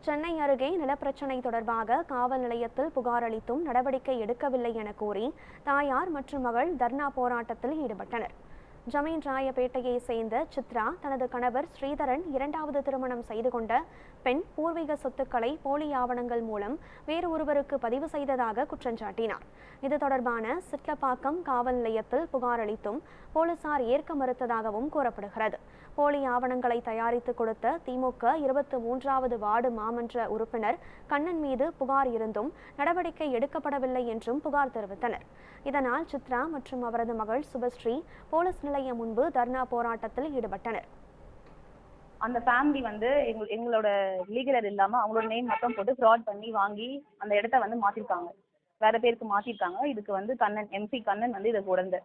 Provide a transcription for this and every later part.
சென்னை அருகே நிலப்பிரச்சினை தொடர்பாக காவல் நிலையத்தில் புகார் அளித்தும் நடவடிக்கை எடுக்கவில்லை என கூறி தாயார் மற்றும் மகள் தர்ணா போராட்டத்தில் ஈடுபட்டனர். ஜமீன் ராயப்பேட்டையை சேர்ந்த சித்ரா தனது கணவர் ஸ்ரீதரன் இரண்டாவது திருமணம் செய்து கொண்ட பெண் பூர்வீக சொத்துக்களை போலி ஆவணங்கள் மூலம் வேறு ஒருவருக்கு பதிவு செய்ததாக குற்றஞ்சாட்டினார். இது தொடர்பான சிட்லப்பாக்கம் காவல் நிலையத்தில் புகார் அளித்தும் போலீசார் ஏற்க மறுத்ததாகவும் கூறப்படுகிறது. போலி ஆவணங்களை தயாரித்து கொடுத்த திமுக 23வது வார்டு மாமன்ற உறுப்பினர் கண்ணன் மீது புகார் இருந்தும் நடவடிக்கை எடுக்கப்படவில்லை என்றும் புகார் தெரிவித்தனர். இதனால் சித்ரா மற்றும் அவரது மகள் சுபஸ்ரீ போலீஸ் நிலையம் முன்பு தர்ணா போராட்டத்தில் ஈடுபட்டனர். அந்த ஃபேமிலி வந்து எங்களோட லீகலர் இல்லாம அவங்களோட நேம் மட்டும் போட்டு ஃப்ராட் பண்ணி வாங்கி அந்த இடத்த வந்து மாத்திருக்காங்க, வேற பேருக்கு மாத்திருக்காங்க. இதுக்கு வந்து கண்ணன் எம்பி கண்ணன் வந்து இதை உடந்த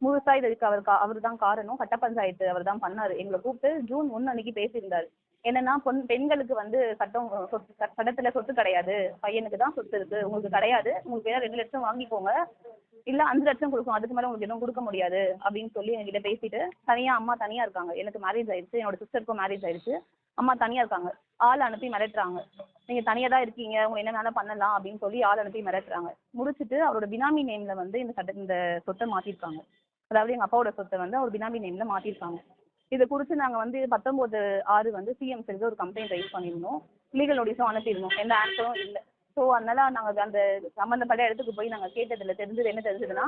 முழுசா இதுக்கு அவர் தான் காரணம். கட்ட பஞ்சாயத்து அவர் தான் பண்ணாரு. எங்களை கூப்பிட்டு ஜூன் 1 அன்னைக்கு பேசியிருந்தாரு. என்னன்னா பெண்களுக்கு வந்து சட்டத்துல சொத்து கிடையாது, பையனுக்கு தான் சொத்து இருக்கு, உங்களுக்கு கிடையாது, உங்களுக்கு வேற 2 லட்சம் வாங்கிக்கோங்க, இல்ல 5 லட்சம் கொடுக்கும், அதுக்கு மேல உங்களுக்கு எதுவும் கொடுக்க முடியாது அப்படின்னு சொல்லி என்கிட்ட பேசிட்டு அம்மா தனியா இருக்காங்க. எனக்கு மேரேஜ் ஆயிடுச்சு, என்னோட சிஸ்டருக்கும் மேரேஜ் ஆயிடுச்சு. அம்மா தனியா இருக்காங்க. ஆள் அனுப்பி மிரட்டுறாங்க. நீங்க தனியா தான் இருக்கீங்க, உங்க என்ன வேணா பண்ணலாம் அப்படின்னு சொல்லி ஆள் அனுப்பி மிரட்டுறாங்க. முடிச்சுட்டு அவரோட பினாமி நேம்ல வந்து இந்த சொத்தை மாத்திருக்காங்க. அதாவது எங்க அப்பாவோட சொத்தை வந்து அவர் பினாமி நேம்ல மாத்திருக்காங்க. இதை குறித்து நாங்க வந்து 19/6 வந்து சிஎம் செல்வி ஒரு கம்ப்ளைண்ட் ரைஸ் பண்ணியிருந்தோம். லீகல் நோட்டீஸும் அனுப்பியிருந்தோம். எந்த ஆன்சரும் இல்லை. ஸோ அதனால நாங்கள் அந்த சம்மந்தப்பட்ட இடத்துக்கு போய் நாங்கள் கேட்டதில்லை. என்ன தெரிஞ்சதுன்னா,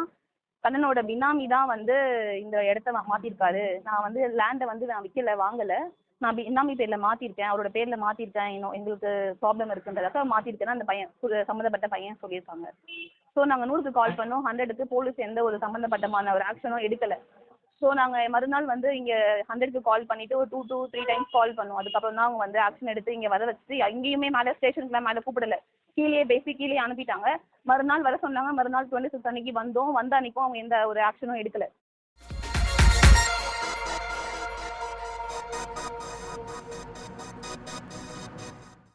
கண்ணனோட பினாமி தான் வந்து இந்த இடத்த மாத்திருக்காரு. நான் வந்து லேண்டை வந்து நான் விற்கல, வாங்கலை, நான் பினாமி பேர்ல மாத்திருக்கேன், அவரோட பேர்ல மாத்திருக்கேன், இன்னும் எங்களுக்கு ப்ராப்ளம் இருக்குன்றதாக மாத்திருக்கேன்னா அந்த பையன் சம்மந்தப்பட்ட பையன் சொல்லியிருக்காங்க. ஸோ நாங்கள் 100க்கு கால் பண்ணோம். 100க்கு போலீஸ் எந்த ஒரு சம்மந்தப்பட்டமான ஒரு ஆக்ஷனும் எடுக்கலை. ஸோ நாங்கள் மறுநாள் வந்து இங்கே 100க்கு கால் பண்ணிட்டு ஒரு 2 to 3 டைம்ஸ் கால் பண்ணுவோம். அதுக்கப்புறம் தான் அவங்க வந்து ஆக்ஷன் எடுத்து இங்கே வர வச்சுட்டு எங்கேயுமே மேலே ஸ்டேஷனுக்குலாம் மேலே கூப்பிடல, கீழே பேசி கீழே அனுப்பிட்டாங்க. மறுநாள் வர சொன்னாங்க. மறுநாள் 26 அன்னைக்கு வந்த அன்னைக்கும் அவங்க எந்த ஒரு ஆக்ஷனும் எடுக்கல.